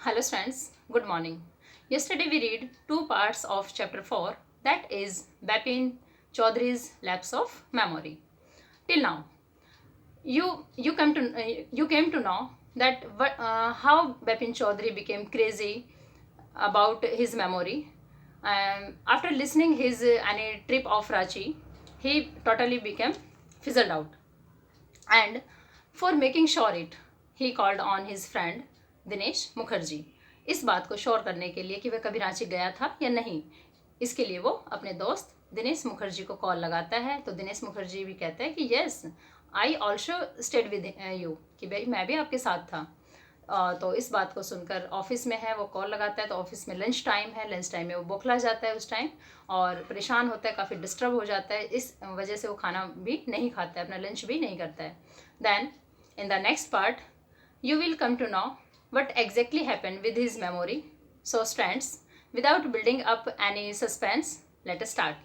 Hello students, good morning. Yesterday we read two parts of chapter 4, that is Bapin Chaudhary's lapse of memory. Till now you came to know that how Bapin Chaudhary became crazy about his memory. After listening his any trip of Ranchi, he totally became fizzled out. And for making sure it, he called on his friend Dinesh Mukherjee. इस बात को sure करने के लिए कि वह कभी रांची गया था या नहीं, इसके लिए वो अपने दोस्त दिनेश मुखर्जी को कॉल लगाता है. तो दिनेश मुखर्जी भी कहते हैं कि yes, I also stayed with you, कि भाई मैं भी आपके साथ था. तो इस बात को सुनकर ऑफिस में है, वो कॉल लगाता है. तो ऑफिस में लंच टाइम है, लंच टाइम में वो बौखला जाता है उस टाइम, और परेशान होता है, काफ़ी डिस्टर्ब हो जाता है. इस वजह से वो खाना भी नहीं खाता है, अपना लंच भी नहीं करता है. Then in the next part you will come to know what exactly happened with his memory. So students, without building up any suspense, let us start.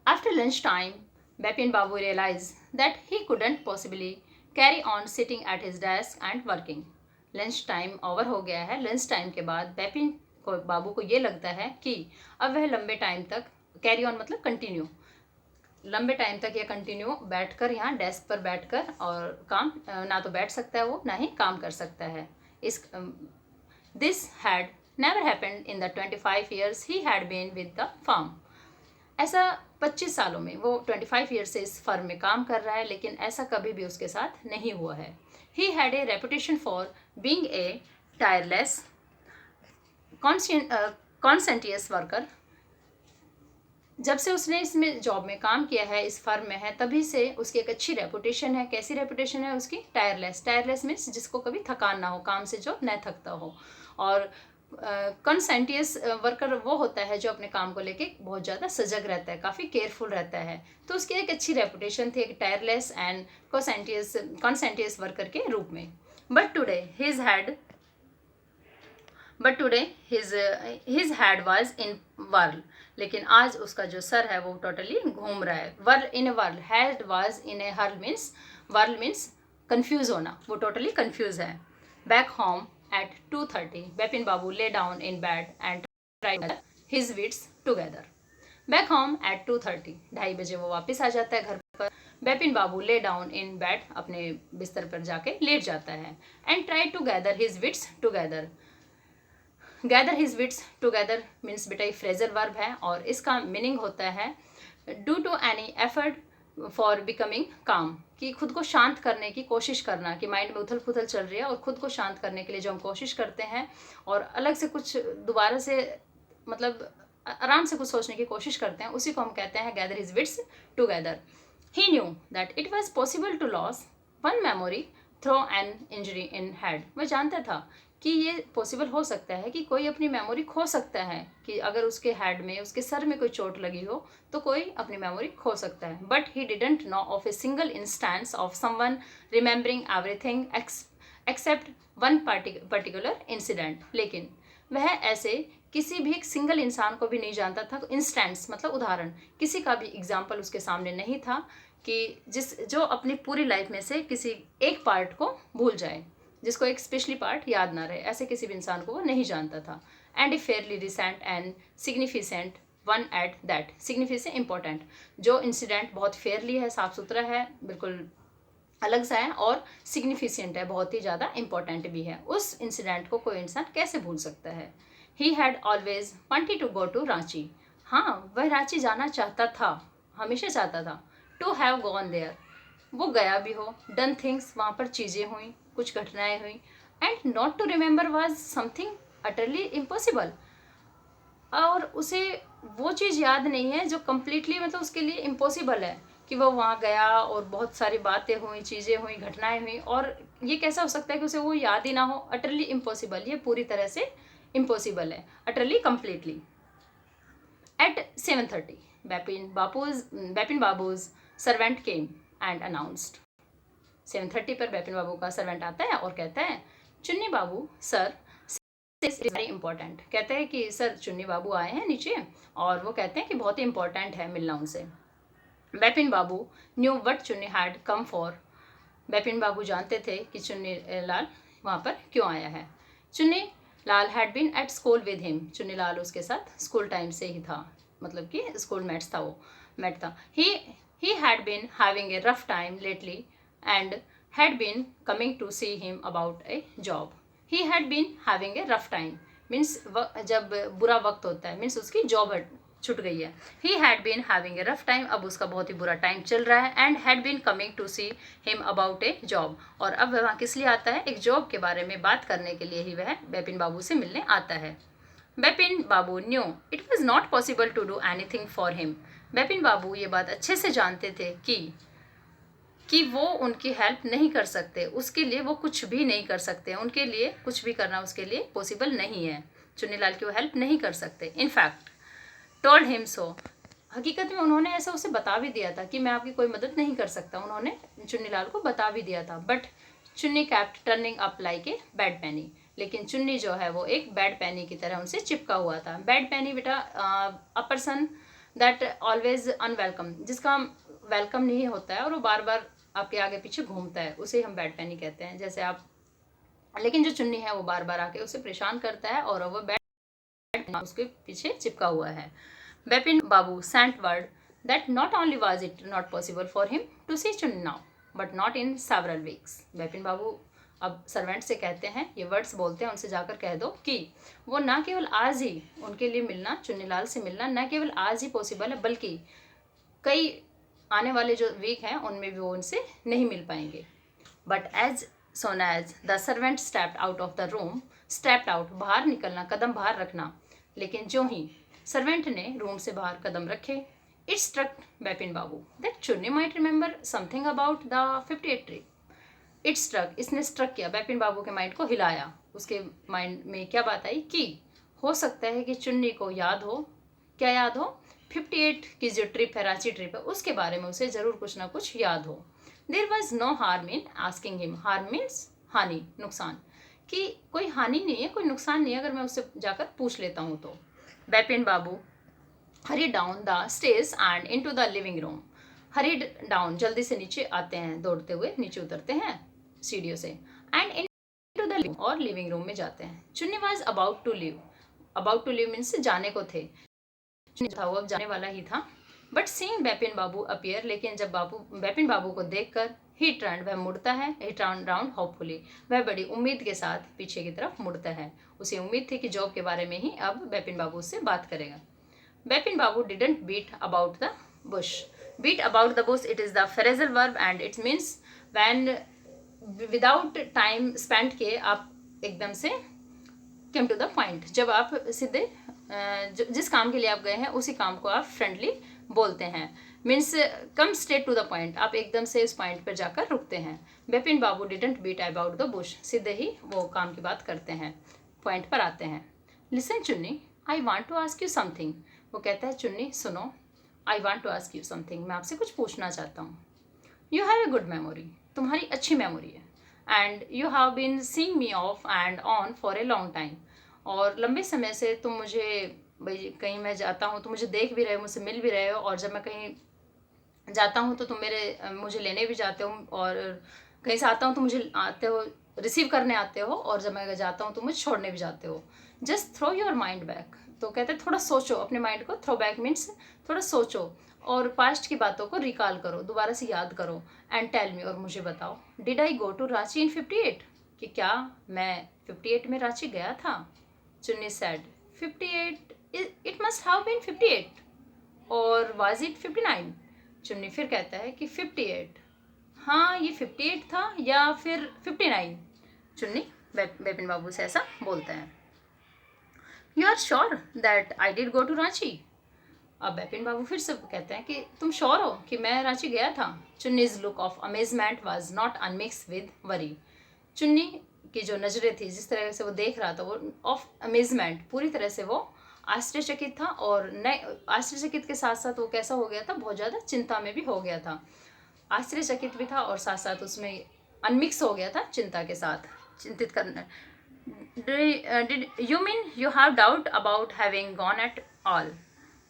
After lunch time, Bapin Babu realized that he couldn't possibly carry on sitting at his desk and working. Lunch time over हो गया है. Lunch time के बाद बैपिन को बाबू को ये लगता है कि अब वह लंबे टाइम तक कैरी ऑन मतलब कंटिन्यू, लंबे टाइम तक ये कंटिन्यू बैठकर यहाँ डेस्क पर बैठकर और काम ना तो बैठ सकता है वो, ना ही काम कर सकता है. इस this had never happened in the 25 years he had been with the firm. ऐसा 25 सालों में, वो 25 ईयर से इस फर्म में काम कर रहा है, लेकिन ऐसा कभी भी उसके साथ नहीं हुआ है. He had a reputation for being a tireless conscientious worker. जब से उसने इसमें जॉब में काम किया है, इस फर्म में है, तभी से उसकी एक अच्छी रेपुटेशन है. कैसी रेपुटेशन है उसकी? टायरलेस. टायरलेस मीन्स जिसको कभी थकान ना हो, काम से जो न थकता हो. और कॉन्सेंटियस वर्कर वो होता है जो अपने काम को लेके बहुत ज़्यादा सजग रहता है, काफ़ी केयरफुल रहता है. तो उसकी एक अच्छी रेपुटेशन थी, एक टायरलेस एंड कॉन्सेंटियस वर्कर के रूप में. But today his head was in whirl. लेकिन आज उसका जो सर है वो टोटली घूम रहा है. Whirl in a whirl, head was in a whirl means, whirl means confuse होना, वो टोटली कन्फ्यूज है. Back home at 2:30 Bapin Babu lay down in bed and tried to gather his wits together. Back home at 2:30, 2:30 बजे वो वापस आ जाता है घर पर. Bapin Babu lay down in bed, अपने बिस्तर पर जाके लेट जाता है. And try to gather his wits together. Gather his wits together means बेटा फ्रेजल वर्ब है, और इसका मीनिंग होता है do to any effort for becoming calm, कि खुद को शांत करने की कोशिश करना, कि माइंड में उथल पुथल चल रही है और खुद को शांत करने के लिए जो हम कोशिश करते हैं और अलग से कुछ दोबारा से मतलब आराम से कुछ सोचने की कोशिश करते हैं, उसी को हम कहते हैं gather his wits together. He knew that it was possible to lose one memory through an injury in head. वह जानता था कि ये पॉसिबल हो सकता है कि कोई अपनी मेमोरी खो सकता है, कि अगर उसके हेड में, उसके सर में कोई चोट लगी हो तो कोई अपनी मेमोरी खो सकता है. But he didn't know of a single instance of someone remembering everything except one particular incident. लेकिन वह ऐसे किसी भी एक सिंगल इंसान को भी नहीं जानता था. इंस्टेंस मतलब उदाहरण, किसी का भी एग्जाम्पल उसके सामने नहीं था कि जो अपनी पूरी लाइफ में से किसी एक पार्ट को भूल जाए, जिसको एक स्पेशली पार्ट याद ना रहे, ऐसे किसी भी इंसान को वो नहीं जानता था. And A Fairlie recent and significant one at that. Significant important, जो इंसिडेंट बहुत फेयरली है, साफ सुथरा है, बिल्कुल अलग सा है, और सिग्निफिकेंट है, बहुत ही ज़्यादा इंपॉर्टेंट भी है. उस इंसिडेंट को कोई इंसान कैसे भूल सकता है. He had always wanted to go to Ranchi. हाँ, वह रांची जाना चाहता था, हमेशा चाहता था. टू हैव गॉन देयर, वो गया भी हो. डन थिंग्स, वहाँ पर चीज़ें हुई, कुछ घटनाएं हुई. And not to remember was something utterly impossible, और उसे वो चीज़ याद नहीं है जो कम्प्लीटली मतलब उसके लिए इम्पॉसिबल है, कि वो वहाँ गया और बहुत सारी बातें हुई, चीज़ें हुई, घटनाएं हुई, और ये कैसा हो सकता है कि उसे वो याद ही ना हो. अटरली इम्पॉसिबल, ये पूरी तरह से इम्पॉसिबल है, utterly completely. At 7:30 Bapin Babu's servant came and announced. 7:30 पर बैपिन बाबू का सर्वेंट आता है और कहता है, चुन्नी बाबू सर इज वेरी इंपॉर्टेंट. कहते हैं कि सर चुन्नी बाबू आए हैं नीचे, और वो कहते हैं कि बहुत ही इंपॉर्टेंट है मिलना उनसे. बैपिन बाबू न्यू वट चुन्नी हैड कम फॉर. बैपिन बाबू जानते थे कि चुन्नी लाल वहाँ पर क्यों आया है. Chunni Lal had been at school with him, Chunni Lal उसके साथ स्कूल टाइम से ही था, मतलब कि स्कूल मेट्स था, वो मेट था। He had been having a rough time lately and had been coming to see him about a job. He had been having a rough time means जब बुरा वक्त होता है means उसकी जॉब छूट गई है। He had been having a rough time, अब उसका बहुत ही बुरा टाइम चल रहा है। And had been coming to see him about a job, और अब वह वहाँ किस लिए आता है, एक जॉब के बारे में बात करने के लिए ही वह बिपिन बाबू से मिलने आता है। बिपिन बाबू knew it was not possible to do anything for him. Bipin बाबू ये बात अच्छे से जानते थे कि वो उनकी हेल्प नहीं कर सकते, उसके लिए वो कुछ भी नहीं कर सकते, उनके लिए कुछ भी करना उसके लिए पॉसिबल नहीं है, चुन्नीलाल की वो हेल्प नहीं कर सकते। इनफैक्ट टोल्ड हिम सो, हकीकत में उन्होंने ऐसा उसे बता भी दिया था कि मैं आपकी कोई मदद नहीं कर सकता, उन्होंने चुन्नीलाल को बता भी दिया था। बट चुन्नी kept turning up like a bad पैनी, लेकिन चुन्नी जो है वो एक बैड पैनी की तरह उनसे चिपका हुआ था। बैड पैनी बेटा a person that always unwelcome, जिसका वेलकम नहीं होता है और वो बार बार आपके आगे पीछे घूमता है, उसे हम बैड पैनी कहते हैं। जैसे आप, लेकिन जो चुन्नी है वो बार बार आके उसे परेशान करता है और वो बैड उसके पीछे चिपका हुआ है। Bipin Babu sent word that not only was it not possible for him to see Chunni now but not in several weeks. Bipin Babu अब सर्वेंट से कहते हैं, ये वर्ड्स बोलते हैं, उनसे जाकर कह दो कि वो ना केवल आज ही उनके लिए मिलना, चुन्नीलाल से मिलना ना केवल आज ही पॉसिबल है, बल्कि कई आने वाले जो वीक हैं उनमें भी वो उनसे नहीं मिल पाएंगे। But as soon as the servant stepped out of the room, stepped out बाहर निकलना, कदम बाहर रखना, लेकिन जो ही सर्वेंट ने रूम से बाहर कदम रखे, it struck Bipin Babu that Chunni might remember something about the 58 trip. It struck, इसने स्ट्रक किया, बिपिन बाबू के माइंड को हिलाया, उसके माइंड में क्या बात आई कि हो सकता है कि चुन्नी को याद हो, क्या याद हो, 58 की जो ट्रिप है, रांची ट्रिप है, उसके बारे में उसे जरूर कुछ ना कुछ याद हो। There was no harm in asking him, harm means हानि, नुकसान, कि कोई हानि नहीं है, कोई नुकसान नहीं है अगर मैं उससे जाकर पूछ लेता हूँ तो। Bipin Babu hurry down the stage and into the living room, hurry down जल्दी से नीचे आते हैं, दौड़ते हुए नीचे उतरते हैं सीढ़ियों से, एंड इनटू द और लिविंग रूम में जाते हैं। Chunni was about to leave, about to leave means जाने को थे, था वो अब जाने वाला ही था। But seeing Bipin Babu appear, लेकिन जब बिपिन बाबू को देखकर ही टर्न, वह मुड़ता है, ही टर्न राउंड होपफुली, वह बड़ी उम्मीद के साथ पीछे की तरफ मुड़ता है। उसे उम्मीद थी कि जॉब के बारे में ही अब बिपिन बाबू से बात करेगा। Bipin Babu didn't beat about the bush, beat about the bush, it is the phrasal verb and it means when without time spend किए आप एकदम से कम टू द पॉइंट, जब आप सीधे जिस काम के लिए आप गए हैं उसी काम को आप फ्रेंडली बोलते हैं, means come straight to the point, आप एकदम से इस पॉइंट पर जाकर रुकते हैं। Bipin Babu didn't beat about the bush, सीधे ही वो काम की बात करते हैं, पॉइंट पर आते हैं। Listen Chunni, I want to ask you something, वो कहता है चुन्नी सुनो, I want to ask you something, मैं आपसे कुछ पूछना चाहता हूँ। You have a good memory, तुम्हारी अच्छी मेमोरी है, and you have been seeing me off and on for a long time, और लंबे समय से तुम मुझे, भाई कहीं मैं जाता हूँ तो मुझे देख भी रहे हो, मुझसे मिल भी रहे हो, और जब मैं कहीं जाता हूँ तो तुम मुझे लेने भी जाते हो, और कहीं से आता हूँ तो मुझे आते हो, रिसीव करने आते हो, और जब मैं जाता हूँ तो मुझे छोड़ने भी जाते हो। Just throw your mind back, तो कहते हैं थोड़ा सोचो, अपने माइंड को थ्रो बैक मीन्स थोड़ा सोचो और पास्ट की बातों को रिकॉल करो, दोबारा से याद करो, एंड टेल मी, और मुझे बताओ, did I go to Ranchi in 58, कि क्या मैं 58 में रांची गया था। चुन्नी said 58, it must have been 58 और was it 59। चुन्नी फिर कहता है कि 58, हाँ ये 58 था या फिर 59। चुन्नी बिपिन बाबू से ऐसा बोलता है। You are sure that I did go to Ranchi, अब बिपिन बाबू फिर से कहते हैं कि तुम श्योर हो कि मैं रांची गया था। Chunni's look of amazement was not unmixed with worry, Chunni की जो नज़रें थी, जिस तरह से वो देख रहा था, वो ऑफ अमेजमेंट, पूरी तरह से वो आश्चर्यचकित था, और नए आश्चर्यचकित के साथ साथ वो कैसा हो गया था, बहुत ज़्यादा चिंता में भी हो गया था, आश्चर्यचकित भी था और साथ साथ उसमें अनमिक्स हो गया था चिंता के साथ, चिंतित करना। Did you mean you have doubt about having gone at all,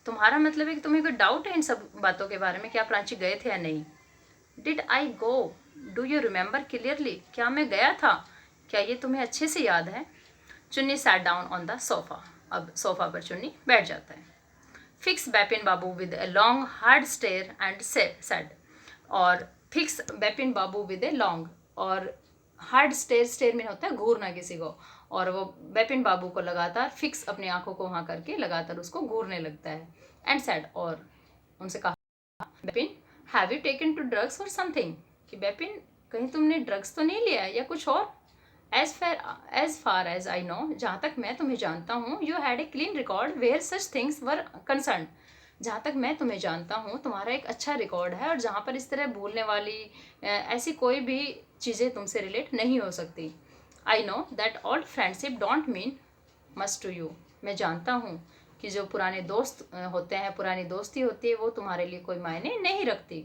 तुम्हारा मतलब है कि तुम्हें कोई डाउट है इन सब बातों के बारे में कि आप रांची गए थे या नहीं। Did I go, do you remember clearly, क्या मैं गया था, क्या ये तुम्हें अच्छे से याद है। Chunni sat down on the sofa, अब सोफा पर चुन्नी बैठ जाता है। Fix Bipin Babu with a long hard stare and said, और fix Bipin Babu with a long, और हार्ड स्टेयर, स्टेयर में होता है घूरना किसी को, और वो बेपिन बाबू को लगातार फिक्स अपनी आंखों को वहाँ करके लगातार उसको घूरने लगता है। एंड सेड, और उनसे कहा, Bipin have you taken to drugs और समथिंग, कि बेपिन कहीं तुमने ड्रग्स तो नहीं लिया है या कुछ और। As far as I know, जहाँ तक मैं तुम्हें जानता हूँ, you had a clean record where such things were concerned, जहाँ तक मैं तुम्हें जानता हूँ तुम्हारा एक अच्छा रिकॉर्ड है, और जहाँ पर इस तरह भूलने वाली ऐसी कोई भी चीज़ें तुमसे रिलेट नहीं हो सकती। I know that old friendship don't mean much to you, मैं जानता हूँ कि जो पुराने दोस्त होते हैं, पुरानी दोस्ती होती है, वो तुम्हारे लिए कोई मायने नहीं रखती।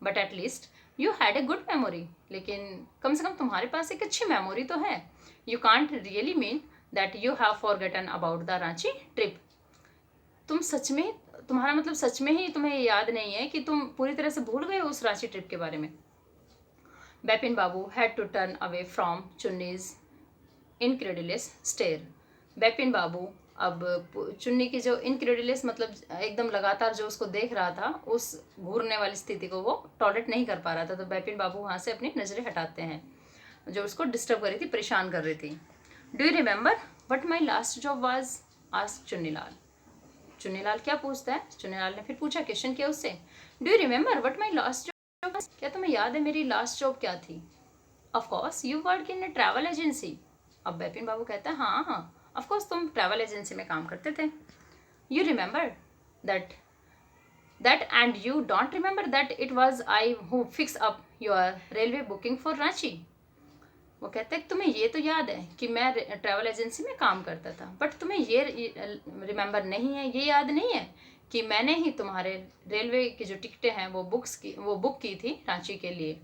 But at least you had A good memory, लेकिन कम से कम तुम्हारे पास एक अच्छी मेमोरी तो है। You can't really mean that you have forgotten about the Ranchi trip, तुम सच में, तुम्हारा मतलब सच में ही तुम्हें याद नहीं है कि तुम पूरी तरह से भूल गए उस रांची ट्रिप के बारे में। Bipin Babu had to turn away from Chunni's incredulous stare, Bipin Babu अब चुन्नी की जो इनक्रेडिलस मतलब एकदम लगातार जो उसको देख रहा था, उस घूरने वाली स्थिति को वो टॉलरेट नहीं कर पा रहा था, तो बेपिन बाबू वहाँ से अपनी नज़रें हटाते हैं जो उसको डिस्टर्ब कर रही थी, परेशान कर रही थी। Do you remember what my last job was, ask Chunnilal. Chunnilal क्या पूछता है, चुन्नीलाल ने फिर पूछा, क्वेश्चन किया उससे, do you remember what my last job, क्या तुम्हें याद है मेरी लास्ट जॉब क्या थी। Of course you work in A travel agency, अब बेपिन बाबू कहता है हाँ हाँ ऑफकोर्स तुम ट्रैवल एजेंसी में काम करते थे। You remember that and you don't remember that it was I who fix up your railway booking for Ranchi, वो कहते हैं तुम्हें ये तो याद है कि मैं ट्रैवल एजेंसी में काम करता था, बट तुम्हें ये रिमेंबर नहीं है, ये याद नहीं है कि मैंने ही तुम्हारे रेलवे की जो टिकटें हैं वो बुक की थी रांची के लिए।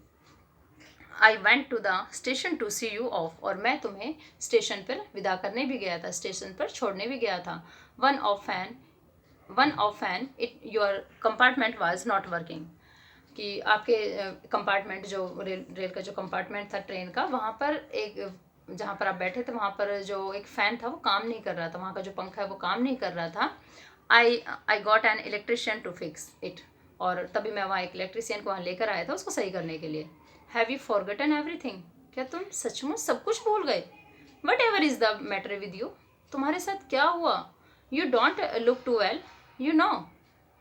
I went to the station to see you off, और मैं तुम्हें स्टेशन पर विदा करने भी गया था, स्टेशन पर छोड़ने भी गया था। One of fan it your compartment was not working, कि आपके कंपार्टमेंट जो रेल का जो कंपार्टमेंट था ट्रेन का, वहाँ पर एक जहाँ पर आप बैठे थे वहाँ पर जो एक फ़ैन था वो काम नहीं कर रहा था, वहाँ का जो पंखा है वो काम नहीं कर रहा था। I got an electrician to fix it, और तभी मैं वहाँ एक इलेक्ट्रिशियन को वहाँ लेकर आया था उसको सही करने के लिए। हैव यू फॉरगेटन एवरीथिंग, क्या तुम सचमुच सब कुछ भूल गए। Whatever is the matter with you, तुम्हारे साथ क्या हुआ। You don't look too well, you know,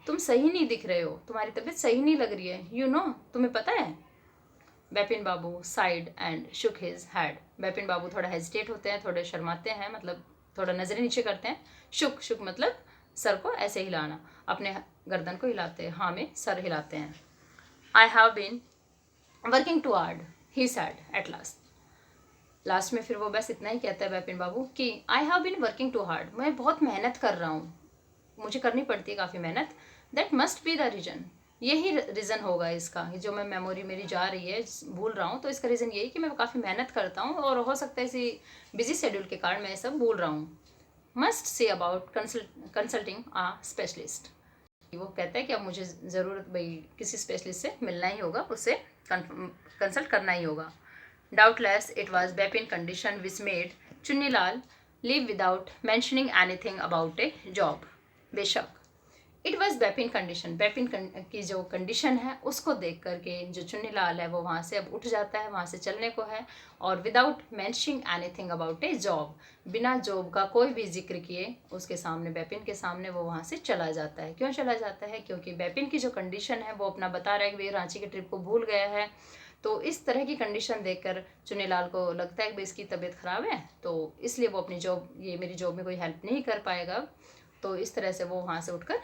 तुम सही नहीं दिख रहे हो, तुम्हारी तबीयत सही नहीं लग रही है, यू नो, तुम्हें पता है। Bipin Babu sighed and shook his head, Bipin Babu थोड़ा हेजिटेट होते हैं, थोड़े शर्माते हैं, मतलब थोड़ा नजरें नीचे करते हैं। शुक मतलब सर को ऐसे हिलाना, अपने गर्दन को हिलाते हैं, हाँ में सर हिलाते हैं। I have been working too hard, he said at last में फिर वो बस इतना ही कहता है बेपिन बाबू कि I have been working too hard, मैं बहुत मेहनत कर रहा हूँ, मुझे करनी पड़ती है काफ़ी मेहनत। That must be the reason, यही रीज़न होगा इसका, जो मैं मेमोरी मेरी जा रही है, भूल रहा हूँ, तो इसका रीज़न यही कि मैं काफ़ी मेहनत करता हूँ और हो सकता है इसी बिजी शेड्यूल के कारण मैं ये सब भूल रहा हूँ। Must see about consulting a specialist, वो कहता है कि अब मुझे ज़रूरत भाई किसी स्पेशलिस्ट से मिलना ही होगा, उससे कंसल्ट करना ही होगा। Doubtless it was Bipin condition which made Chunnilal leave without mentioning anything about a job, बेशक it was Bipin condition, Bipin की जो कंडीशन है उसको देख करके जो चुन्नीलाल है वो वहाँ से अब उठ जाता है, वहाँ से चलने को है, और without mentioning anything about a job, बिना जॉब का कोई भी जिक्र किए उसके सामने, बेपिन के सामने वो वहाँ से चला जाता है। क्यों चला जाता है, क्योंकि बेपिन की जो कंडीशन है वो अपना बता रहा है कि रांची की ट्रिप को भूल गया है, तो इस तरह की कंडीशन देखकर चुन्नीलाल को लगता है कि इसकी तबीयत ख़राब है, तो इसलिए वो अपनी जॉब, ये मेरी जॉब में कोई हेल्प नहीं कर पाएगा, तो इस तरह से वो वहाँ से उठकर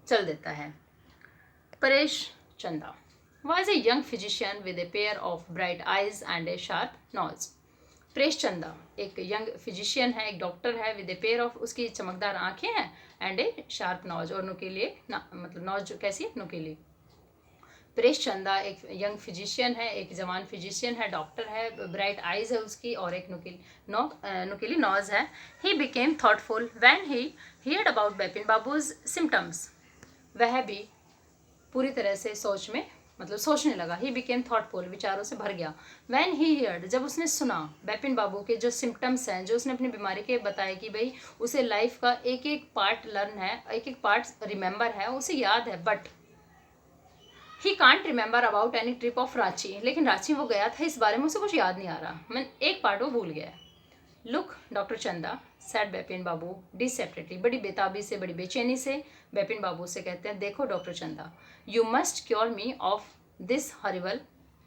चल देता है। परेश चंदा was a young physician with a pair of bright eyes and a sharp nose. Paresh चंदा एक यंग फिजिशियन है, एक डॉक्टर है, विद ए पेयर ऑफ, उसकी चमकदार आंखें हैं, एंड ए शार्प नोज, और नुकीली मतलब नोज जो कैसी नुकीली। परेश चंदा एक यंग फिजिशियन है, एक जवान फिजिशियन है, डॉक्टर है, ब्राइट आइज है उसकी, और एक नुकीली नोज है। He became thoughtful when he heard about Bipin Babu's symptoms, वह भी पूरी तरह से सोच में मतलब सोचने लगा। ही बिकेम थॉटफुल, विचारों से भर गया। व्हेन ही हियर्ड, जब उसने सुना बेपिन बाबू के जो सिम्टम्स हैं, जो उसने अपनी बीमारी के बताए कि भाई उसे लाइफ का एक एक पार्ट लर्न है, एक एक पार्ट रिमेंबर है, उसे याद है, but he can't remember about any trip of Ranchi, लेकिन रांची वो गया था इस बारे में उसे कुछ याद नहीं आ रहा, मैं एक पार्ट वो भूल गया है। लुक डॉक्टर चंदा, सैड बेपिन बाबू डिसेपरेटली, बड़ी बेताबी से, बड़ी बेचैनी से बेपिन बाबू से कहते हैं, देखो डॉक्टर चंदा, you must cure me of this horrible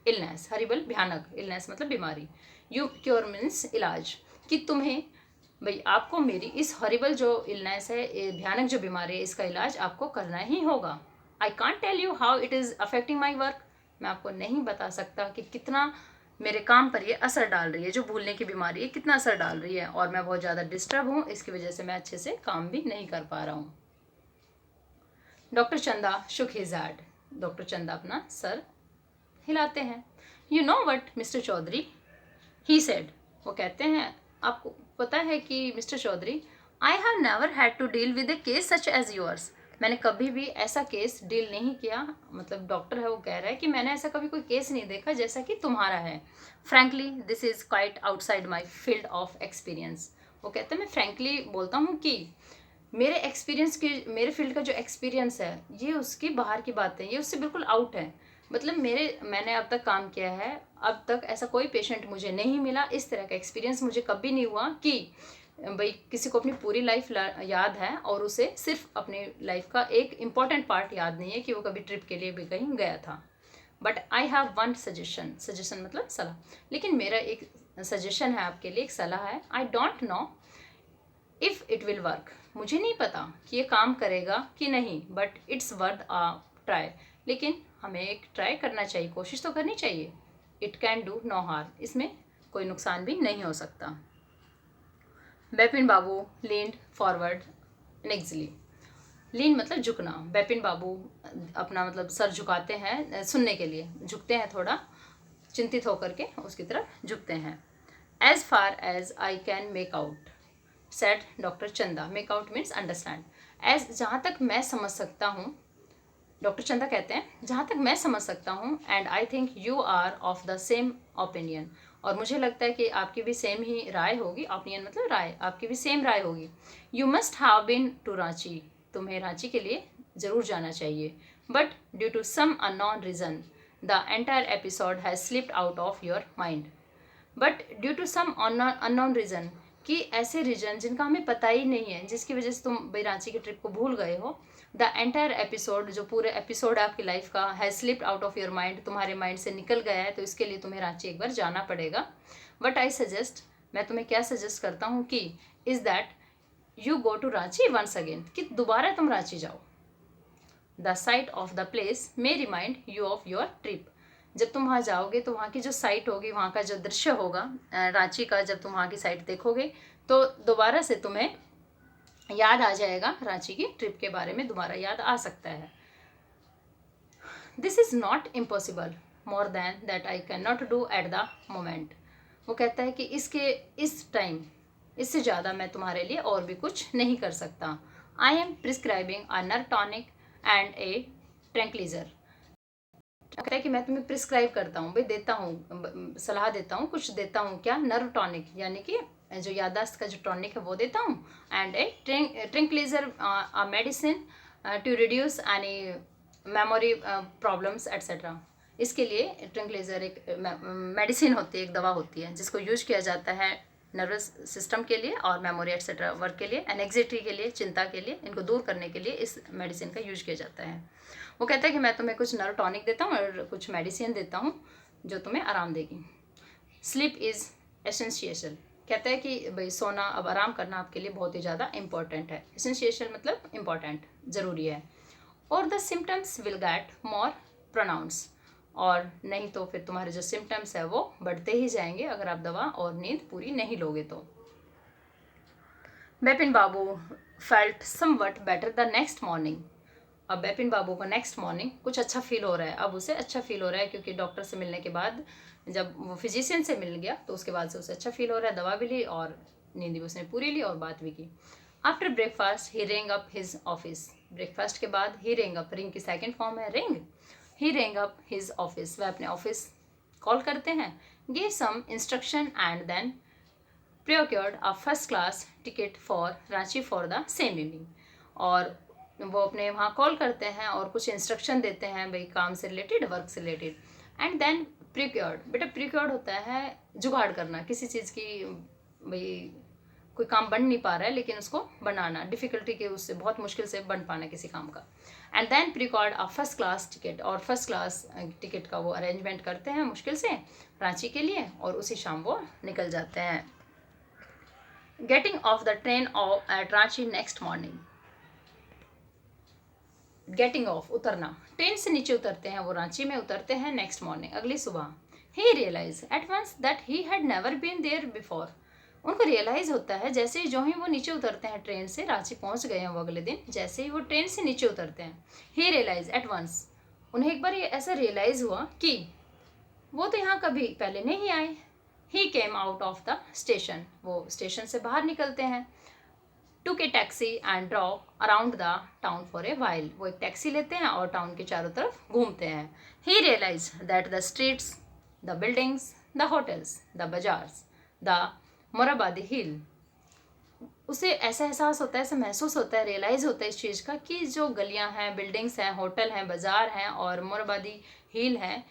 illness. Horrible भयानक, इलनेस मतलब बीमारी, यू क्योर मीन्स इलाज, कि तुम्हें भाई आपको मेरी इस हॉरिबल जो इलनेस है, भयानक जो बीमारी है, इसका इलाज आपको करना ही होगा। I can't tell you how it is affecting my work, मैं आपको नहीं बता सकता कि कितना मेरे काम पर ये असर डाल रही है, जो भूलने की बीमारी है कितना असर डाल रही है, और मैं बहुत ज़्यादा डिस्टर्ब हूँ, इसकी वजह से मैं अच्छे से काम भी नहीं कर पा रहा हूँ। डॉक्टर चंदा शुक हिज हेड, डॉक्टर चंदा अपना सर हिलाते हैं। You know what mister Chaudhary, he said, वो कहते हैं, आपको पता है कि mister Chaudhary, I have never had to deal with a case such as yours, मैंने कभी भी ऐसा केस डील नहीं किया, मतलब डॉक्टर है वो कह रहा है कि मैंने ऐसा कभी कोई केस नहीं देखा जैसा कि तुम्हारा है। Frankly this is quite outside my field of experience, वो कहते हैं मैं फ्रैंकली बोलता हूँ कि मेरे एक्सपीरियंस की, मेरे फील्ड का जो एक्सपीरियंस है ये उसकी बाहर की बात है, ये उससे बिल्कुल आउट है। मतलब मैंने अब तक काम किया है, अब तक ऐसा कोई पेशेंट मुझे नहीं मिला, इस तरह का एक्सपीरियंस मुझे कभी नहीं हुआ कि भाई किसी को अपनी पूरी लाइफ याद है और उसे सिर्फ अपनी लाइफ का एक इम्पॉर्टेंट पार्ट याद नहीं है कि वो कभी ट्रिप के लिए भी कहीं गया था। But I have one suggestion, suggestion मतलब सलाह, लेकिन मेरा एक सजेशन है आपके लिए, एक सलाह है। I don't know if it will work, मुझे नहीं पता कि ये काम करेगा कि नहीं, but it's worth a try, लेकिन हमें एक ट्राई करना चाहिए, कोशिश तो करनी चाहिए। It can do no harm, इसमें कोई नुकसान भी नहीं हो सकता। बेपिन बाबू लीन्ड फॉरवर्ड नेक्सली, लीन मतलब झुकना, बेपिन बाबू अपना मतलब सर झुकाते हैं सुनने के लिए, झुकते हैं थोड़ा चिंतित होकर के उसकी तरफ झुकते हैं। As far as I can make out said doctor Chanda, make out means understand, as जहाँ तक मैं समझ सकता हूँ, डॉक्टर चंदा कहते हैं जहाँ तक मैं समझ सकता हूँ, and I think you are of the same opinion, और मुझे लगता है कि आपकी भी सेम ही राय होगी, ओपिनियन मतलब राय, आपकी भी सेम राय होगी। You must have been to Ranchi, तुम्हें रांची के लिए ज़रूर जाना चाहिए, but due to some unknown reason the entire episode has slipped out of your mind, but due to some unknown reason, कि ऐसे रीजन जिनका हमें पता ही नहीं है, जिसकी वजह से तुम भाई रांची की ट्रिप को भूल गए हो, द एंटायर एपिसोड, जो पूरे एपिसोड आपकी लाइफ का, has slipped out of your mind, तुम्हारे माइंड से निकल गया है, तो इसके लिए तुम्हें रांची एक बार जाना पड़ेगा। बट आई सजेस्ट, मैं तुम्हें क्या सजेस्ट करता हूँ कि is that you go to Ranchi once again, कि दोबारा तुम रांची जाओ। The sight of the place may remind you of your trip, जब तुम वहाँ जाओगे तो वहाँ की जो साइट होगी, वहाँ का जो दृश्य होगा रांची का, जब तुम वहाँ की साइट देखोगे तो दोबारा से तुम्हें याद आ जाएगा, रांची की ट्रिप के बारे में दोबारा याद आ सकता है। This is not impossible more than that I can not do at the moment, वो कहता है कि इस टाइम इससे ज़्यादा मैं तुम्हारे लिए और भी कुछ नहीं कर सकता। I am prescribing a nerve tonic and a tranquilliser, कहता है कि मैं तुम्हें प्रिस्क्राइब करता हूँ, भाई देता हूँ, सलाह देता हूँ, कुछ देता हूँ, क्या, नर्व टॉनिक, यानी कि जो याददाश्त का जो टॉनिक है वो देता हूँ, and a tranquilliser medicine to reduce any memory problems etcetera. इसके लिए ट्रैंक्विलाइजर एक मेडिसिन होती है, एक दवा होती है जिसको यूज किया जाता है नर्वस सिस्टम के लिए और मेमोरी एट्सेट्रा वर्क के लिए, एनेक्सिटी के लिए, चिंता के लिए, इनको दूर करने के लिए इस मेडिसिन का यूज किया जाता है। वो कहता है कि मैं तुम्हें कुछ नर्व टॉनिक देता हूँ और कुछ मेडिसिन देता हूँ जो तुम्हें आराम देगी। स्लीप इज़ एसेंशियल, कहता है कि भाई सोना, अब आराम करना आपके लिए बहुत ही ज़्यादा इंपॉर्टेंट है। एसेंशियल मतलब इंपॉर्टेंट, ज़रूरी है। और the symptoms will get more pronounce, और नहीं तो फिर तुम्हारे जो सिम्टम्स है वो बढ़ते ही जाएंगे अगर आप दवा और नींद पूरी नहीं लोगे तो। Bipin Babu felt somewhat better the next morning, अब बेपिन बाबू को नेक्स्ट मॉर्निंग कुछ अच्छा फील हो रहा है, अब उसे अच्छा फील हो रहा है, क्योंकि डॉक्टर से मिलने के बाद, जब वो फिजिशियन से मिल गया तो उसके बाद से उसे अच्छा फील हो रहा है, दवा भी ली और नींद भी उसने पूरी ली और बात भी की। After breakfast he ring up his office, breakfast के बाद ही रिंग अप, रिंग की सेकेंड फॉर्म है ring, he rang up his office, वह अपने ऑफिस कॉल करते हैं, gave some instruction and then procured a first class ticket for Ranchi for the same evening. और वो अपने वहाँ कॉल करते हैं और कुछ इंस्ट्रक्शन देते हैं भाई काम से रिलेटेड, वर्क से रिलेटेड. एंड देन प्रिक्योर्ड, बेटा प्रिक्योर्ड होता है जुगाड़ करना किसी चीज़ की, भाई कोई काम बन नहीं पा रहा है लेकिन उसको बनाना, डिफ़िकल्टी के उससे बहुत मुश्किल से बन पाना किसी काम का. And then procured a first class ticket, और फर्स्ट क्लास टिकट का वो अरेंजमेंट करते हैं मुश्किल से रांची के लिए, और उसी शाम वो निकल जाते हैं. Getting off the train eight Ranchi next morning. Getting off, उतरना, ट्रेन से नीचे उतरते हैं, वो रांची में उतरते हैं नेक्स्ट मॉर्निंग, अगली सुबह. He realise at once that he had never been there before. उनको रियलाइज़ होता है जैसे ही जो ही वो नीचे उतरते हैं ट्रेन से, रांची पहुंच गए हैं वो अगले दिन, जैसे ही वो ट्रेन से नीचे उतरते हैं, ही रियलाइज एट वंस, उन्हें एक बार ये ऐसा रियलाइज़ हुआ कि वो तो यहाँ कभी पहले नहीं आए. He came out of the station, वो स्टेशन से बाहर निकलते हैं. Took a taxi and drove around the town for a while, वो एक टैक्सी लेते हैं और टाउन के चारों तरफ घूमते हैं. He realise that the streets, the buildings, the hotels, the bazaars, the Morabadi hill, उसे ऐसा एहसास होता है, ऐसा महसूस होता है, रियलाइज़ होता है इस चीज़ का कि जो गलियां हैं, बिल्डिंग्स हैं, होटल हैं, बाज़ार हैं और मोराबादी हिल हैं,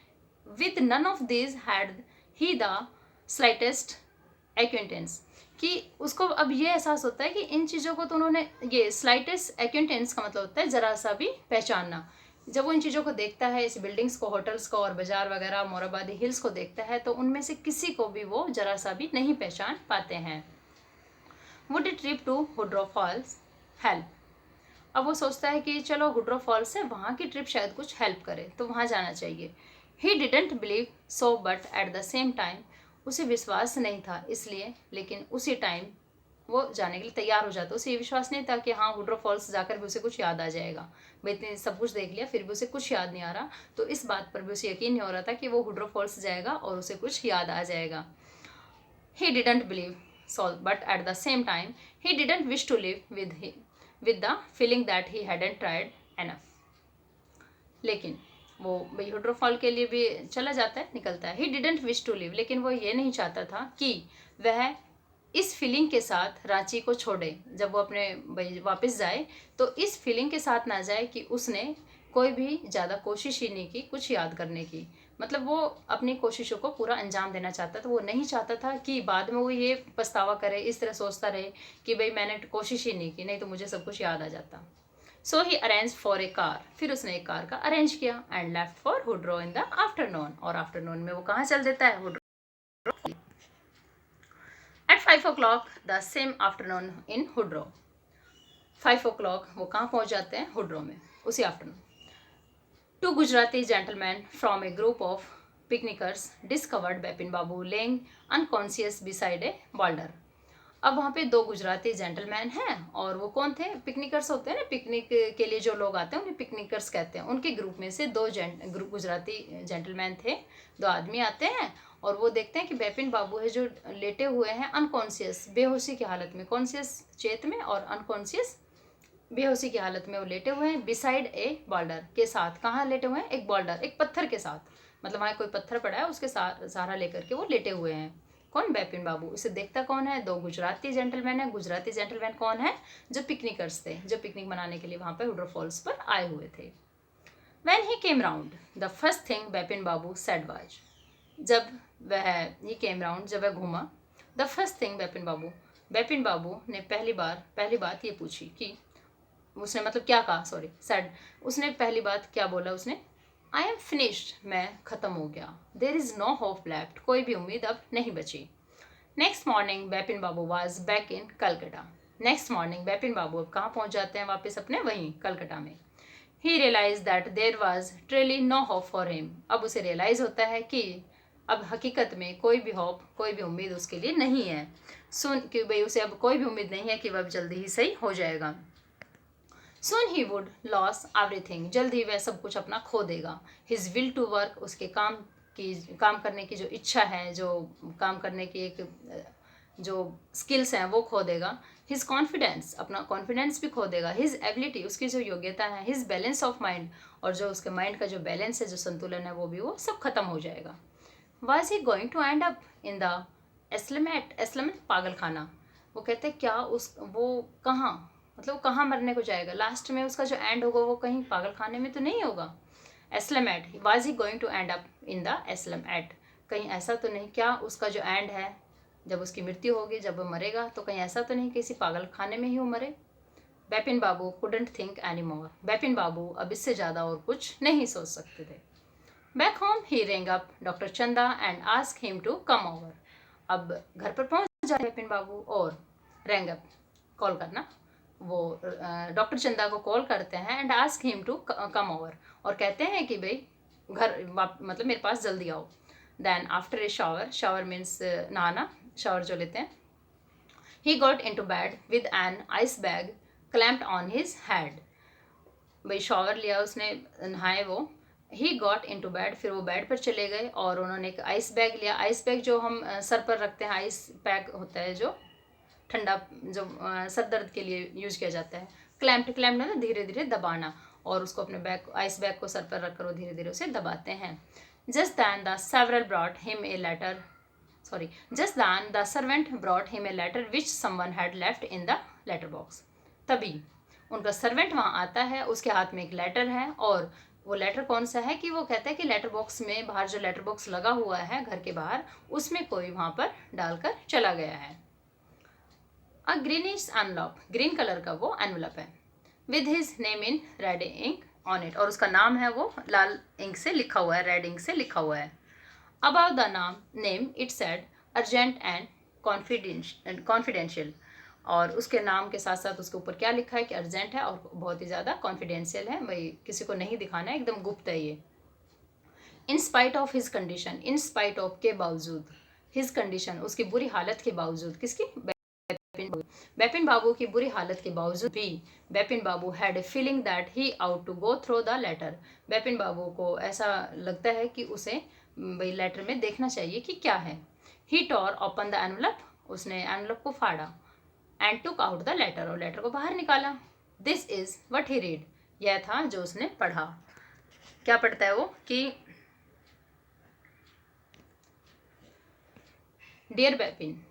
with none of this had he the slightest acquaintance, कि उसको अब ये एहसास होता है कि इन चीज़ों को तो उन्होंने, ये स्लाइटेस्ट एक्वेंटेंस का मतलब होता है ज़रा सा भी पहचानना. जब वो इन चीज़ों को देखता है, इस बिल्डिंग्स को, होटल्स को और बाज़ार वगैरह मोराबादी हिल्स को देखता है, तो उनमें से किसी को भी वो ज़रा सा भी नहीं पहचान पाते हैं. Would a trip to Hudru falls help, अब वो सोचता है कि चलो हुड्रो फॉल्स है, वहाँ की ट्रिप शायद कुछ हेल्प करे, तो वहाँ जाना चाहिए. ही didn't believe so but at the same time, उसे विश्वास नहीं था इसलिए, लेकिन उसी टाइम वो जाने के लिए तैयार हो जाता. उसे ये विश्वास नहीं था कि हाँ हुड्रो फॉल्स जाकर भी उसे कुछ याद आ जाएगा. भाई इतने सब कुछ देख लिया फिर भी उसे कुछ याद नहीं आ रहा, तो इस बात पर भी उसे यकीन नहीं हो रहा था कि वो हुड्रो फॉल्स जाएगा और उसे कुछ याद आ जाएगा. He didn't believe so but at the same time he didn't wish to live with the feeling that he hadn't tried enough. लेकिन वो भाई हुड्रो फॉल के लिए भी चला जाता है, निकलता है. He didn't wish to live, लेकिन वो ये नहीं चाहता था कि वह इस फीलिंग के साथ रांची को छोड़े. जब वो अपने भाई वापस जाए तो इस फीलिंग के साथ ना जाए कि उसने कोई भी ज़्यादा कोशिश ही नहीं की कुछ याद करने की. मतलब वो अपनी कोशिशों को पूरा अंजाम देना चाहता था. वो नहीं चाहता था कि बाद में वो ये पछतावा करे, इस तरह सोचता रहे कि भाई मैंने कोशिश ही नहीं की, नहीं तो मुझे सब कुछ याद आ जाता. So he arrange for a car, फिर उसने एक कार का अरेंज किया. And left for Hudru in the afternoon, और आफ्टरनून में वो कहाँ चल देता है, हुड्रो. At 5 o'clock the same afternoon in Hudro, 5 o'clock वो कहाँ पहुँच जाते हैं, हुड्रो में, उसी afternoon. Two Gujarati gentlemen from a group of picnickers discovered Bipin Babu laying unconscious beside a boulder. अब वहाँ पे दो गुजराती जेंटलमैन हैं, और वो कौन थे, पिकनिकर्स होते हैं ना, पिकनिक के लिए जो लोग आते हैं उन्हें पिकनिकर्स कहते हैं. उनके ग्रुप में से दो गुजराती जेंटलमैन थे, दो आदमी आते हैं और वो देखते हैं कि बिपिन बाबू है जो लेटे हुए हैं अनकॉन्शियस, बेहोशी की हालत में, कॉन्शियस चेत में और अनकॉन्शियस बेहोशी की हालत में वो लेटे हुए हैं. बिसाइड ए बॉल्डर, के साथ, कहाँ लेटे हुए हैं, एक बॉल्डर, एक पत्थर के साथ, मतलब वहाँ कोई पत्थर पड़ा है उसके सहारा लेकर के वो लेटे हुए हैं. कौन, बिपिन बाबू. इसे देखता कौन है, दो गुजराती जेंटलमैन है. गुजराती जेंटलमैन कौन है, जो पिकनिकर्स थे, जो पिकनिक मनाने के लिए वहाँ पर हुड्रो फॉल्स पर आए हुए थे. When he came round, the first thing Bipin Babu said was, जब वह he came round, जब वह घूमा, the first thing बिपिन बाबू ने पहली बात ये पूछी कि, उसने मतलब क्या कहा, सॉरी, said, उसने पहली बात क्या बोला उसने, I am finished, मैं ख़त्म हो गया. There is no hope left, कोई भी उम्मीद अब नहीं बची. Next morning Bipin Babu was back in Calcutta. Next morning Bipin Babu अब कहाँ पहुँच जाते हैं, वापस अपने वहीं कलकत्ता में. He realized that there was truly no hope for him. अब उसे रियलाइज़ होता है कि अब हकीकत में कोई भी होप, कोई भी उम्मीद उसके लिए नहीं है. सुन कि भाई उसे अब कोई भी उम्मीद नहीं है कि वह अब जल्दी ही सही हो जाएगा. Soon he would lose everything, जल्द ही वह सब कुछ अपना खो देगा. His will to work, उसके काम करने की जो इच्छा है, जो काम करने की एक जो स्किल्स हैं वो खो देगा, हिज कॉन्फिडेंस, अपना कॉन्फिडेंस भी खो देगा, हिज एबिलिटी, उसकी जो योग्यता है, हिज बैलेंस ऑफ माइंड, और जो उसके माइंड का जो बैलेंस है, जो संतुलन है, वो भी वो सब खत्म हो जाएगा। Was he going to end up in the asylum, asylum पागल खाना। वो कहते हैं क्या उस वो कहाँ, मतलब कहाँ मरने को जाएगा, लास्ट में उसका जो एंड होगा वो कहीं पागल खाने में तो नहीं होगा। Asylum, was he going to end up in the asylum, कहीं ऐसा तो नहीं, क्या उसका जो एंड है, जब उसकी मृत्यु होगी, जब वो मरेगा, तो कहीं ऐसा तो नहीं किसी पागल खाने में ही वो मरे। Bipin Babu couldn't think any more, Bipin Babu अब इससे ज़्यादा और कुछ नहीं सोच सकते थे। Back home he rang up doctor Chanda and ask him to come over, अब घर पर पहुंच जाए बिपिन बाबू और रेंग अप, कॉल करना, वो डॉक्टर चंदा को कॉल करते हैं and ask him to come over, और कहते हैं कि भाई घर मतलब मेरे पास जल्दी आओ। Then after a shower, shower means नहाना, शावर जो लेते हैं, he got into bed with an ice bag clamped on his head, भाई शावर लिया उसने, नहाए वो, he got into bed, फिर वो बेड पर चले गए और उन्होंने एक आइस बैग लिया, आइस बैग जो हम सर पर रखते हैं, आइस पैक होता है जो ठंडा, जो सर दर्द के लिए यूज किया जाता है, क्लैम्प्ड, क्लैम्प्ड ना धीरे धीरे दबाना, और उसको अपने बैग, आइस बैग को सर पर रखकर वो धीरे धीरे उसे दबाते हैं। Just then the several brought him a letter, sorry, just then the servant brought him a letter which someone had left in the letter box, तभी उनका सर्वेंट वहाँ आता है, उसके हाथ में एक लेटर है, और वो लेटर कौन सा है कि वो कहता है कि लेटर बॉक्स में, बाहर जो लेटर बॉक्स लगा हुआ है घर के बाहर, उसमें कोई वहाँ पर डालकर चला गया है। A greenish envelope, green colour का वो एनवलप है, with his name in red ink on it, और उसका नाम है वो लाल इंक से लिखा हुआ है, रेड इंक से लिखा हुआ है। Above the name it said urgent and confidential, और उसके नाम के साथ साथ उसके ऊपर क्या लिखा है कि अर्जेंट है और बहुत ही ज़्यादा कॉन्फिडेंशियल है, भाई किसी को नहीं दिखाना है, एकदम गुप्त है ये। In spite of his condition, in spite of के बावजूद, हिज कंडीशन उसकी बुरी हालत के बावजूद, किसकी, बिपिन बाबू की बुरी हालत के बावजूद भी, Bipin Babu had a feeling that he ought to go through the letter, Bipin Babu को ऐसा लगता है कि उसे भाई लेटर में देखना चाहिए कि क्या है। He tore open the envelope, उसने एनवलप को फाड़ा, and took out the letter, और लेटर को बाहर निकाला। This is what he read, यह था जो उसने पढ़ा। क्या पढ़ता है वो कि dear Bipin,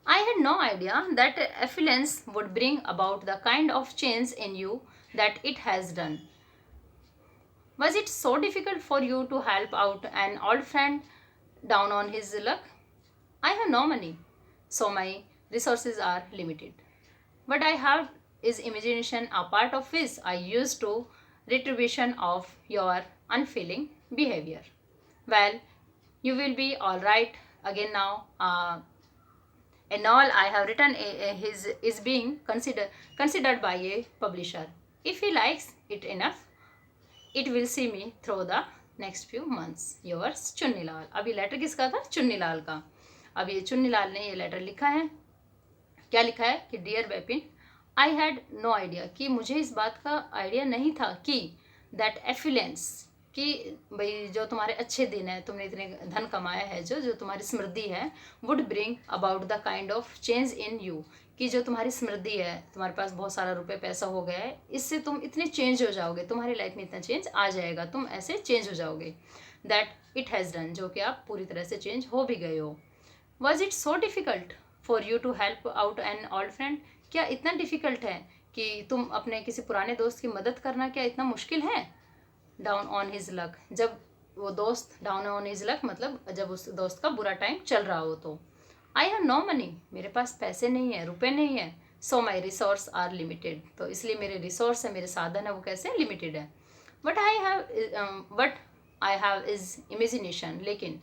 I had no idea that affluence would bring about the kind of change in you that it has done. Was it so difficult for you to help out an old friend down on his luck? I have no money, so my resources are limited. What I have is imagination, a part of which I use to retribution of your unfeeling behavior. Well, you will be all right again now. A novel I have written is being considered by a publisher. If he likes it enough, it will see me through the next few months. Yours Chunni Lal. अब ये letter किसका था, चुन्नी लाल का। अब ये चुन्नी लाल ने ये letter लिखा है, क्या लिखा है कि dear Bipin, I had no idea, कि मुझे इस बात का आइडिया नहीं था कि दैट एफिलेंस, कि भाई जो तुम्हारे अच्छे दिन है, तुमने इतने धन कमाया है, जो तुम्हारी समृद्धि है, would bring about the kind of change in you, कि जो तुम्हारी समृद्धि है, तुम्हारे पास बहुत सारा रुपए पैसा हो गया है, इससे तुम इतने चेंज हो जाओगे, तुम्हारी लाइफ में इतना चेंज आ जाएगा, तुम ऐसे चेंज हो जाओगे, दैट इट हैज़ डन, जो कि आप पूरी तरह से चेंज हो भी गए हो। Was it so difficult for you to help out an old friend, क्या इतना डिफ़िकल्ट है कि तुम अपने किसी पुराने दोस्त की मदद करना, क्या इतना मुश्किल है। डाउन ऑन हिज लक, जब वो दोस्त डाउन ऑन हिज लक, मतलब जब उस दोस्त का बुरा टाइम चल रहा हो तो। आई हैव नो मनी, मेरे पास पैसे नहीं है, रुपए नहीं है। सो माई रिसोर्स आर लिमिटेड, तो इसलिए मेरे रिसोर्स है, मेरे साधन है, वो कैसे लिमिटेड है। What I have is imagination, लेकिन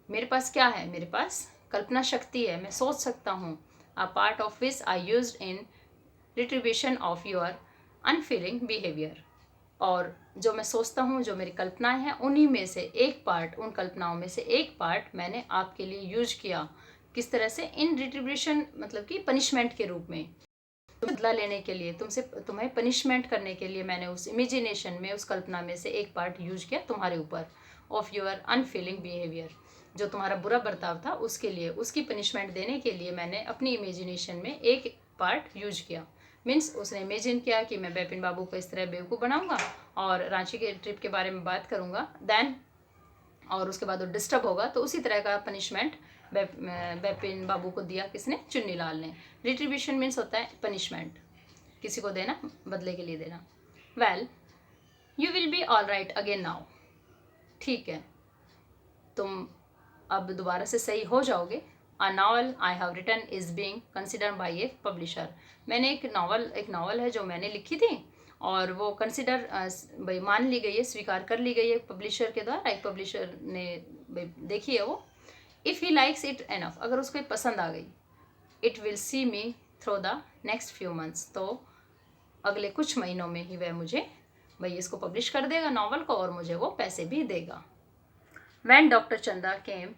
मेरे पास क्या है, मेरे पास कल्पना शक्ति है, मैं सोच सकता हूँ। A part of which I use in retribution of your unfailing behaviour, और जो मैं सोचता हूँ, जो मेरी कल्पनाएं हैं, उन्हीं में से एक पार्ट, उन कल्पनाओं में से एक पार्ट मैंने आपके लिए यूज किया। किस तरह से, इन रिट्रीब्यूशन मतलब कि पनिशमेंट के रूप में, बदला लेने के लिए, तुम्हें पनिशमेंट करने के लिए मैंने उस इमेजिनेशन में, उस कल्पना में से एक पार्ट यूज किया तुम्हारे ऊपर, ऑफ योर अनफीलिंग बिहेवियर। जो तुम्हारा बुरा बर्ताव था उसके लिए, उसकी पनिशमेंट देने के लिए मैंने अपनी इमेजिनेशन में एक पार्ट यूज किया। मीन्स उसने इमेजिन किया कि मैं बिपिन बाबू को इस तरह बेवकूफ़ बनाऊंगा और रांची के ट्रिप के बारे में बात करूंगा देन, और उसके बाद वो डिस्टर्ब होगा। तो उसी तरह का पनिशमेंट बिपिन बाबू को दिया किसने, चुन्नीलाल ने। रिट्रीब्यूशन मीन्स होता है पनिशमेंट, किसी को देना, बदले के लिए देना। Well you will be all right again now, ठीक है तुम अब दोबारा से सही हो जाओगे। A novel I have written is being considered by a publisher, मैंने एक नावल है जो मैंने लिखी थी और वो कंसिडर भाई मान ली गई है, स्वीकार कर ली गई है पब्लिशर के द्वारा। एक पब्लिशर ने भाई देखी है वो। If he likes it enough, अगर उसको पसंद आ गई, it will see me through the next few months, तो अगले कुछ महीनों में ही वह मुझे भाई इसको पब्लिश कर देगा नावल को और मुझे वो पैसे भी देगा। वैन डॉक्टर चंदा केम,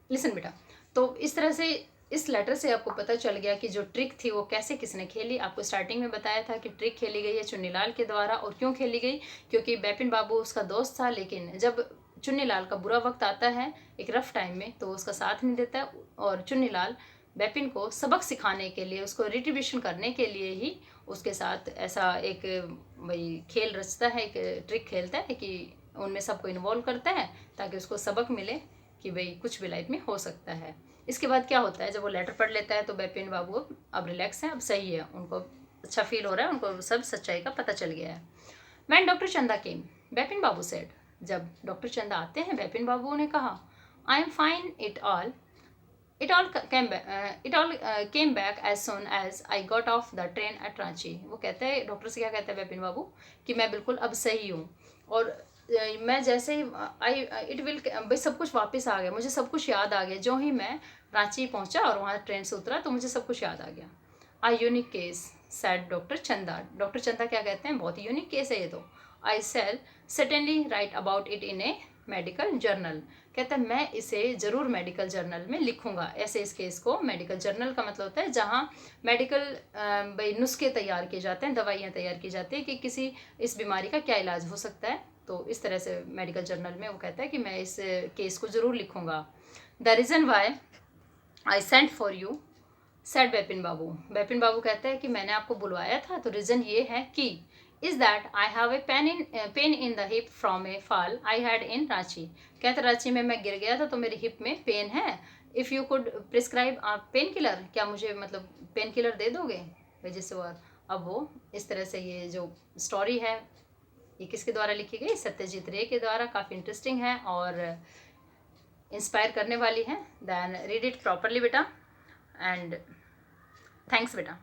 लिसन बेटा, तो इस तरह से इस लेटर से आपको पता चल गया कि जो ट्रिक थी वो कैसे किसने खेली। आपको स्टार्टिंग में बताया था कि ट्रिक खेली गई है चुन्नीलाल के द्वारा, और क्यों खेली गई, क्योंकि बिपिन बाबू उसका दोस्त था, लेकिन जब चुन्नीलाल का बुरा वक्त आता है एक रफ टाइम में तो उसका साथ नहीं देता है, और चुन्नीलाल बिपिन को सबक सिखाने के लिए, उसको रिट्रीब्यूशन करने के लिए ही उसके साथ ऐसा एक भाई खेल रचता है, एक ट्रिक खेलता है कि उनमें सबको इन्वॉल्व करता है ताकि उसको सबक मिले कि भाई कुछ भी लाइफ में हो सकता है। इसके बाद क्या होता है, जब वो लेटर पढ़ लेता है तो बिपिन बाबू अब रिलैक्स है, अब सही है, उनको अच्छा फील हो रहा है, उनको सब सच्चाई का पता चल गया है। वैन डॉक्टर चंदा केम, बिपिन बाबू सेड, जब डॉक्टर चंदा आते हैं बिपिन बाबू ने कहा, I am fine, it all came back as soon as I got off the train at Ranchi. वो कहते हैं, डॉक्टर से क्या कहते हैं बिपिन बाबू कि मैं बिल्कुल अब सही हूँ, और मैं जैसे ही इट विल भाई सब कुछ वापस आ गया, मुझे सब कुछ याद आ गया। जो ही मैं रांची पहुँचा और वहाँ ट्रेन से उतरा तो मुझे सब कुछ याद आ गया। आ यूनिक केस सैड डॉक्टर चंदा, डॉक्टर चंदा क्या कहते हैं, बहुत ही यूनिक केस है ये तो। I shall certainly write about it in a medical journal, कहता है मैं इसे ज़रूर मेडिकल जर्नल में लिखूंगा। ऐसे इस केस को, मेडिकल जर्नल का मतलब होता है जहाँ मेडिकल भाई नुस्खे तैयार किए जाते हैं, दवाइयाँ तैयार की जाती है कि किसी इस बीमारी का क्या इलाज हो सकता है। तो इस तरह से मेडिकल जर्नल में वो कहता है कि मैं इस केस को ज़रूर लिखूंगा। The reason why I sent for you said Bipin Babu, Bipin Babu कहते हैं कि मैंने आपको बुलवाया था तो रीज़न ये है कि is that I have a pain in the hip from A fall I had in Ranchi, कहते रांची में मैं गिर गया था तो मेरी हिप में पेन है। If you could prescribe pain killer, क्या मुझे मतलब पेन किलर दे दोगे वजह से। और अब वो इस तरह से ये जो स्टोरी है ये किसके द्वारा लिखी गई, सत्यजीत रे के द्वारा। काफ़ी इंटरेस्टिंग है और इंस्पायर करने वाली है। देन रीड इट प्रॉपरली बेटा, एंड थैंक्स बेटा।